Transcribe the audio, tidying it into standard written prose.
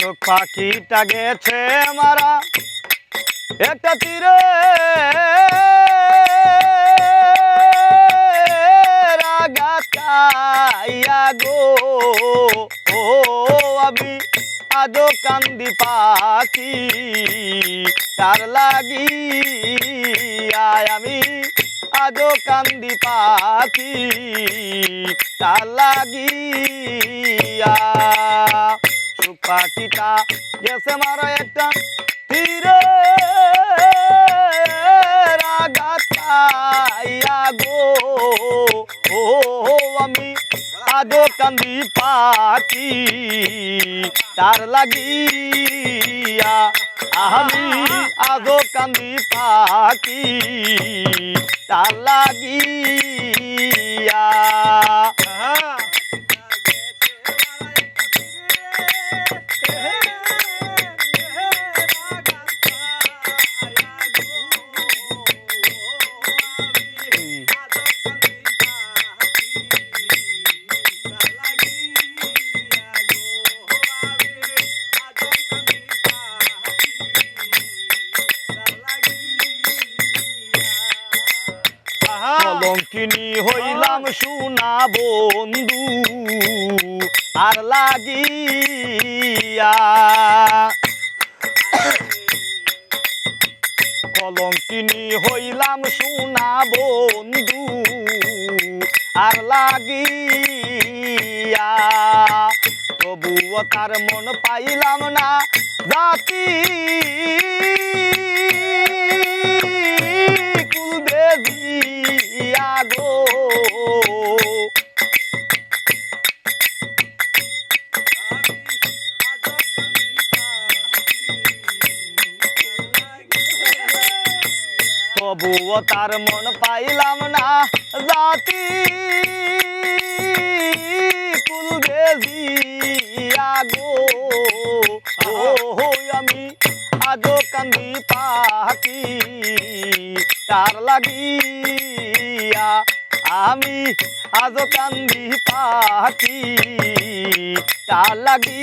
চোখ পাখিটা গেছে মারা একটা তীরে রাগাইয়া গো ও আমি আজো কান্দি পাখি তার লাগিয়া আমি আজো কান্দি পাখি তার লাগিয়া সুখ পাখিটা গেছে মারা একটা তীরে রাগাইয়া গো ও আমি আজো কান্দি পাখি তার লাগিয়া আমি আজো কান্দি পাখি তার লাগিয়া কলঙ্কিনী হইলাম সোনা বন্ধু আর লাগিয়া কলঙ্কিনী হইলাম সোনা বন্ধু আর লাগিয়া তবুও তার মন পাইলাম না জাতি গো তবুও তার মন পাইলাম না জাতি কুল বেজিয়া গো আমি আজো কান্দি পাখি তার লাগিয়া আমি আজো কান্দি পাখি তার লাগিয়া